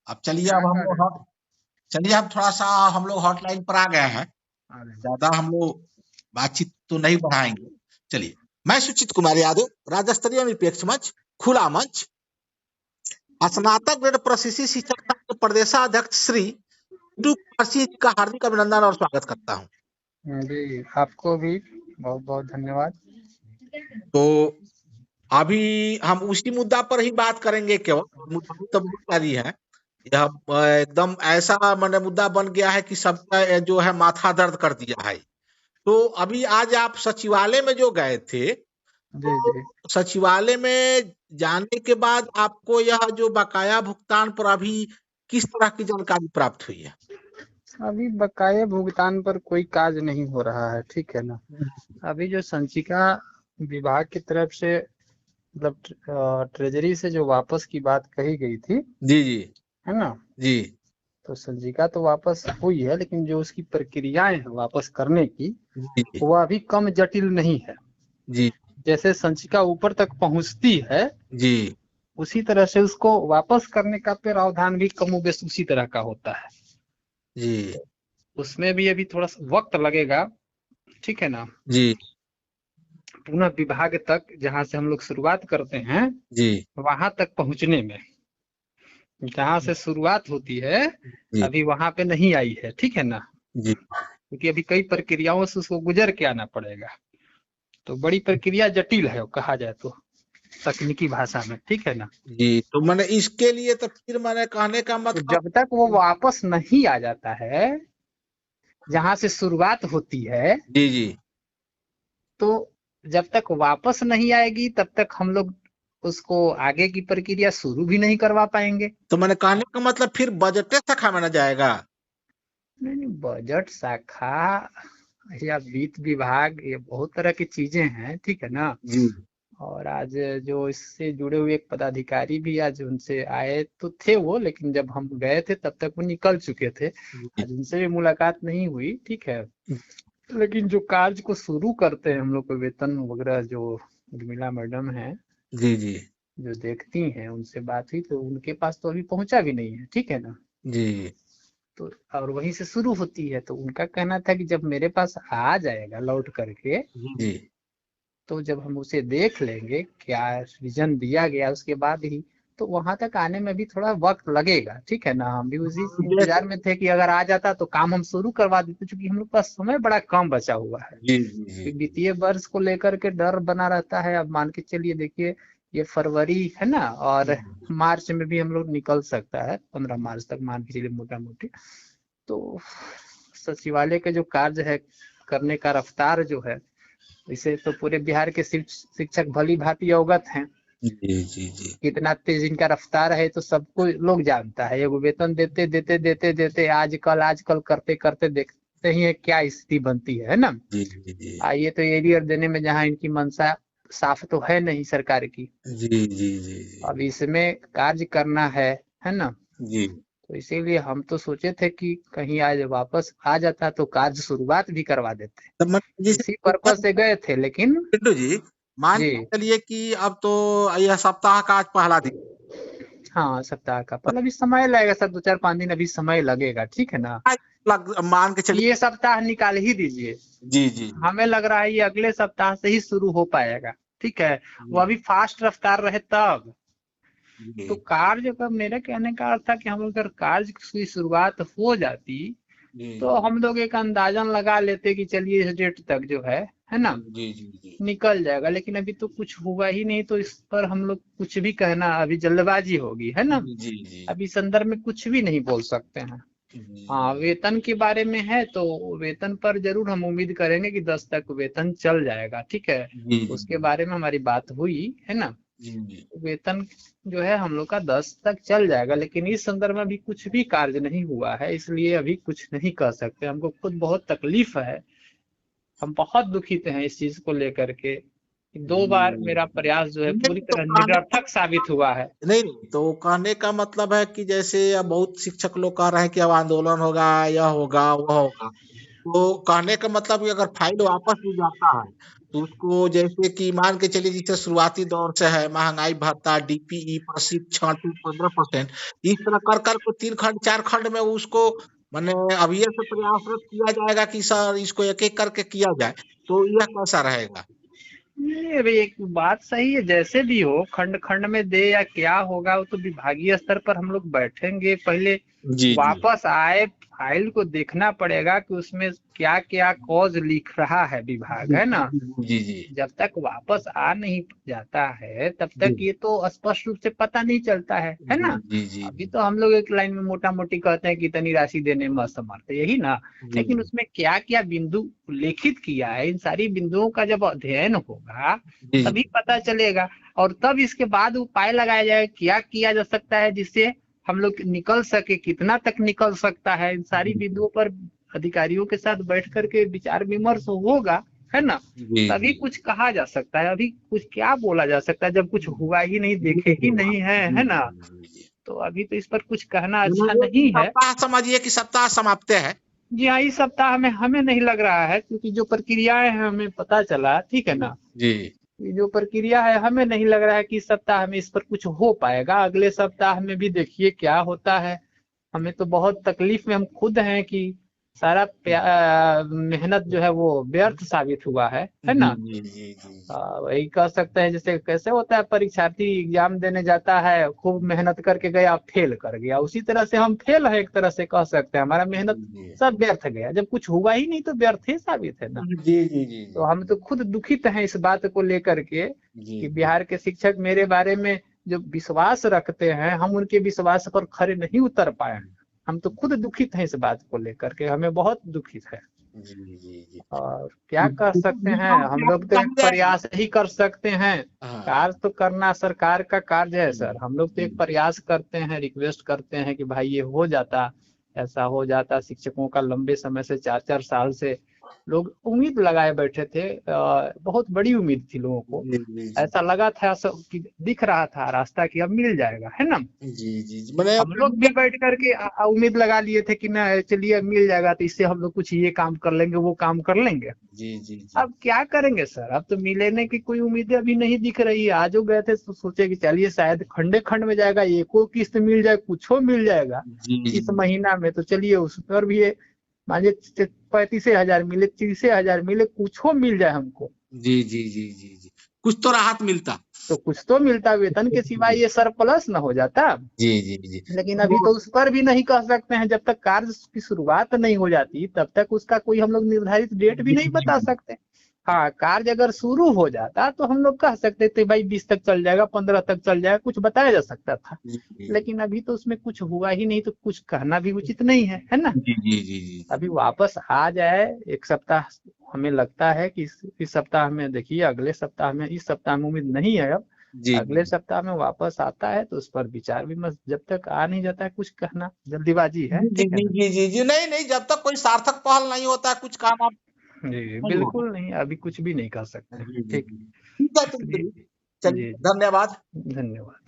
अब चलिए, क्या अब हम कर रहे लोग थे? चलिए हम थोड़ा-सा हम लोग हॉटलाइन पर आ गए हैं। अरे वाह। ज़्यादा हम लोग बातचीत तो नहीं बढ़ाएँगे। चलिए, मैं सुचित कुमार यादव, राज्य स्तरीय निरपेक्ष मंच, खुला मंच, स्नातक ग्रेड प्रशिक्षित शिक्षक संघ के प्रदेशाध्यक्ष श्री टू कुमार सिंह जी का हार्दिक अभिनंदन और स्वागत करता हूँ। जी, आपको भी बहुत बहुत धन्यवाद। तो अभी हम उसी मुद्दा पर ही बात करेंगे केवल, मुद्दा तो बहुत सारी है। यह एकदम ऐसा माने मुद्दा बन गया है कि सबका जो है माथा दर्द कर दिया है। तो अभी आज आप सचिवालय में जो गए थे, जी तो जी। सचिवालय में जाने के बाद आपको यह जो बकाया भुगतान पर अभी किस तरह की जानकारी प्राप्त हुई है? अभी बकाया भुगतान पर कोई कार्य नहीं हो रहा है, ठीक है ना। अभी जो संचिका विभाग की तरफ से मतलब ट्रेजरी से जो वापस की बात कही गई थी, जी, जी। है ना। जी। तो संचिका तो वापस हुई है, लेकिन जो उसकी प्रक्रियाएं हैं वापस करने की, जी, जी। वो अभी कम जटिल नहीं है। जी, जैसे संचिका ऊपर तक पहुंचती है, जी। उसी तरह से उसको वापस करने का प्रावधान भी कमोबेश उसी तरह का होता है। जी, तो उसमें भी अभी थोड़ा सा वक्त लगेगा, ठीक है ना। जी, पुनः विभाग तक जहां से हम लोग शुरुआत करते हैं, जी, वहां तक पहुंचने में जहां से शुरुआत होती है, जी, अभी वहां पे नहीं आई है, ठीक है ना। जी, क्योंकि अभी कई प्रक्रियाओं से उसको गुजर के आना पड़ेगा। तो बड़ी प्रक्रिया जटिल है, वो कहा जाए तो तकनीकी भाषा में, ठीक है ना। जी। तो मैंने इसके लिए तो फिर मैंने कहने का तो मतलब। जब तक वो वापस नहीं आ जाता है जहां से शुरुआत होती है, जी, जी। तो जब तक वापस नहीं आएगी तब तक हम लोग उसको आगे की प्रक्रिया शुरू भी नहीं करवा पाएंगे। तो मैंने कहने का मतलब फिर बजटे शाखा में ना जाएगा? नहीं नहीं, बजट शाखा या वित्त विभाग, ये बहुत तरह की चीजें हैं, ठीक है ना। जी, और आज जो इससे जुड़े हुए एक पदाधिकारी भी आज उनसे आए तो थे वो, लेकिन जब हम गए थे तब तक वो निकल चुके थे। जी, आज उनसे भी मुलाकात नहीं हुई, ठीक है। लेकिन जो कार्य को शुरू करते हैं हम लोग को वेतन वगैरह, जो उर्मिला मैडम है जी, जी, जो देखती हैं, उनसे बात हुई तो उनके पास तो अभी पहुंचा भी नहीं है, ठीक है ना। जी, तो और वहीं से शुरू होती है, तो उनका कहना था कि जब मेरे पास आ जाएगा लौट करके, जी, तो जब हम उसे देख लेंगे क्या विजन दिया गया उसके बाद ही, तो वहां तक आने में भी थोड़ा वक्त लगेगा, ठीक है ना। हम भी उसी जैसे। इंतजार में थे कि अगर आ जाता तो काम हम शुरू करवा देते, क्योंकि हम लोग का समय बड़ा कम बचा हुआ है। जी, जी, जी, वित्तीय वर्ष को लेकर के डर बना रहता है। अब मान के चलिए, देखिए ये फरवरी है ना, और मार्च में भी हम लोग निकल सकता है, 15 मार्च तक मान के चलिए मोटा मोटी। तो सचिवालय के जो कार्य है करने का रफ्तार जो है, इसे तो पूरे बिहार के शिक्षक भली भांति अवगत हैं। जी, जी, जी, कितना तेज इनका रफ्तार है तो सबको लोग जानता है। एगो वेतन देते देते देते देते आजकल करते करते देखते ही है क्या स्थिति बनती है ना। जी, जी, जी, आइए तो एरियर देने में जहाँ इनकी मंशा साफ तो है नहीं सरकार की, जी, जी, जी, अब इसमें कार्य करना है ना। जी। तो इसीलिए हम तो सोचे थे कि कहीं आज वापस आ जाता तो कार्य शुरुआत भी करवा देते। तब मतलब जैसे इसी पर्पज से गए थे, लेकिन पिंटू जी, मान जी के चलिए कि अब तो यह सप्ताह का आज पहला दिन। हाँ, सप्ताह का पहले अभी समय लगेगा सर, 2 4 5 दिन अभी समय लगेगा, ठीक है ना। मान के चलिए। ये सप्ताह निकाल ही दीजिए, जी, जी, हमें लग रहा है ये अगले सप्ताह से ही शुरू हो पाएगा, ठीक है। वो जी, अभी फास्ट रफ्तार रहे तब। तो जी, कार्य का मेरे कहने का अर्थ था कि हम लोग अगर कार्य की शुरुआत हो जाती जी, तो हम लोग एक अंदाजन लगा लेते कि चलिए इस डेट तक जो है ना, जी, जी, जी, निकल जाएगा। लेकिन अभी तो कुछ हुआ ही नहीं, तो इस पर हम लोग कुछ भी कहना अभी जल्दबाजी होगी, है ना। जी, जी, जी, अभी संदर्भ में कुछ भी नहीं बोल सकते हैं। हाँ, जी, वेतन के बारे में है तो वेतन पर जरूर हम उम्मीद करेंगे कि 10 तक वेतन चल जाएगा, ठीक है। जी, उसके बारे में हमारी बात हुई है ना। जी, जी, वेतन जो है हम लोग का 10 तक चल जाएगा, लेकिन इस संदर्भ में अभी कुछ भी कार्य नहीं हुआ है, इसलिए अभी कुछ नहीं कर सकते। हमको खुद बहुत तकलीफ है, हम बहुत दुखित हैं इस चीज को लेकर के। 2 बार जी। मेरा प्रयास जो है नहीं पूरी तो तरह निरर्थक साबित हुआ है। नहीं तो कहने का मतलब है कि जैसे अब बहुत शिक्षक लोग कह रहे हैं कि अब आंदोलन होगा, यह होगा, वह होगा। तो कहने का मतलब कि अगर फाइल वापस भी जाता है तो उसको जैसे कि मान के चलिए जैसे शुरुआती दौर से है महंगाई भत्ता, डीपीई, प्रशिक्षण टू 15%, इस तरह कर कर के 3 खंड 4 खंड में उसको माने अभी से प्रयासरत किया जाएगा कि सर इसको एक-एक करके किया जाए, तो यह कैसा रहेगा? नहीं, अभी एक बात सही है, जैसे भी हो खंड खंड में दे या क्या होगा वो तो विभागीय स्तर पर हम लोग बैठेंगे, पहले जी, जी। वापस आए फाइल को देखना पड़ेगा कि उसमें क्या क्या कॉज लिख रहा है विभाग, जी, है ना। जी, जी। जब तक वापस आ नहीं जाता है तब जी। तक ये तो स्पष्ट रूप से पता नहीं चलता है जी, ना। जी, जी, अभी जी। तो हम लोग एक लाइन में मोटा मोटी कहते हैं कि इतनी राशि देने में असमर्थ है, यही ना। जी, लेकिन जी। उसमें क्या क्या बिंदु उल्लेखित किया है, इन सारी बिंदुओं का जब अध्ययन होगा जी, तभी जी। पता चलेगा। और तब इसके बाद उपाय लगाया जाए क्या किया जा सकता है जिससे हम लोग निकल सके, कितना तक निकल सकता है, इन सारी जी, बिंदुओं पर अधिकारियों के साथ बैठ करके विचार विमर्श होगा, है ना। जी, तभी जी। कुछ कहा जा सकता है, अभी कुछ क्या बोला जा सकता है जब कुछ हुआ ही नहीं, जी, देखे ही हुआ। नहीं जी, है ना। जी, जी, जी। तो अभी तो इस पर कुछ कहना अच्छा मतलब ये नहीं है। सप्ताह समझिए कि सप्ताह समाप्त है। जी हाँ, इस सप्ताह में हमें नहीं लग रहा है, क्योंकि जो प्रक्रियाएं हैं हमें पता चला, ठीक है जी, ना। जी। ये जो प्रक्रिया है हमें नहीं लग रहा है कि इस सप्ताह में इस पर कुछ हो पाएगा। अगले सप्ताह में भी देखिए क्या होता है। हमें तो बहुत तकलीफ में हम खुद हैं कि सारा मेहनत जो है वो व्यर्थ साबित हुआ है जी, ना। जी, जी, जी, जी। वही कह सकते हैं, जैसे कैसे होता है परीक्षार्थी एग्जाम देने जाता है, खूब मेहनत करके गया, फेल कर गया, उसी तरह से हम फेल है, एक तरह से कह सकते हैं हमारा जी, मेहनत जी। सब व्यर्थ गया, जब कुछ हुआ ही नहीं तो व्यर्थ ही साबित है ना। जी, जी, जी, तो जी। हम तो खुद दुखित हैं इस बात को लेकर के जी, कि जी। बिहार के शिक्षक मेरे बारे में जो विश्वास रखते हैं, हम उनके विश्वास पर खरे नहीं उतर पाए। हम तो खुद दुखित हैं इस बात को लेकर के, हमें बहुत दुखित है। जी, जी, जी। और क्या कर सकते हैं, विभाग हम से लोग तो आपको एक चाहिए। प्रयास ही कर सकते हैं। हाँ। कार्य तो करना सरकार का कार्य है जी, सर, हम लोग तो जी। एक प्रयास करते हैं, रिक्वेस्ट करते हैं कि भाई ये हो जाता, ऐसा हो जाता। शिक्षकों का लंबे समय से 4-4 साल से लोग उम्मीद लगाए बैठे थे, बहुत बड़ी उम्मीद थी लोगों को। जी, जी, जी। ऐसा लगा था सब कि दिख रहा था रास्ता कि अब मिल जाएगा, है ना। जी, जी, जी। मैंने हम लोग भी बैठ करके उम्मीद लगा लिए थे कि ना चलिए मिल जाएगा, तो इससे हम लोग कुछ ये काम कर लेंगे, वो काम कर लेंगे। जी, जी, जी। अब क्या करेंगे सर, अब तो मिलने की कोई उम्मीदें अभी नहीं दिख रही है। आज गए थे तो सोचे कि चलिए शायद खंडे खंड में जाएगा, एको किस्त मिल जाए, कुछ मिल जाएगा जी, जी। इस महीना में, तो चलिए उस पर भी मानिए 35,000 मिले, 30,000 मिले, कुछ मिल जाए हमको, जी, जी, जी, जी, जी। कुछ तो राहत मिलता। तो कुछ तो मिलता, वेतन के सिवाय ये सरप्लस न हो जाता। जी, जी, जी। लेकिन अभी तो तो उस पर भी नहीं कह सकते हैं, जब तक कार्य की शुरुआत नहीं हो जाती तब तक उसका कोई हम लोग निर्धारित डेट भी जी, नहीं जी, बता सकते। हाँ, कार्य अगर शुरू हो जाता तो हम लोग कह सकते थे भाई 20 तक चल जाएगा, 15 तक चल जाएगा, कुछ बताया जा सकता था। जी, जी, लेकिन अभी तो उसमें कुछ हुआ ही नहीं, तो कुछ कहना भी उचित नहीं है ना। जी, जी, जी, जी, जी। अभी वापस आ जाए एक सप्ताह, हमें लगता है कि इस सप्ताह में देखिए, अगले सप्ताह में, इस सप्ताह में उम्मीद नहीं है अब, जी, अगले जी। सप्ताह में वापस आता है तो उस पर विचार विमर्श, जब तक आ नहीं जाता है कुछ कहना जल्दीबाजी है, जी, जी, ठीक है जी, ना। जी, जी, जी। नहीं, नहीं, जब तक कोई सार्थक पहल नहीं होता है, कुछ काम आप जी नहीं होगा। बिल्कुल नहीं, अभी कुछ भी नहीं कर सकते, जी, जी, ठीक। जी। ठीक है, तो चलिए, चलिए, चलिए, जी धन्यवाद। धन्यवाद।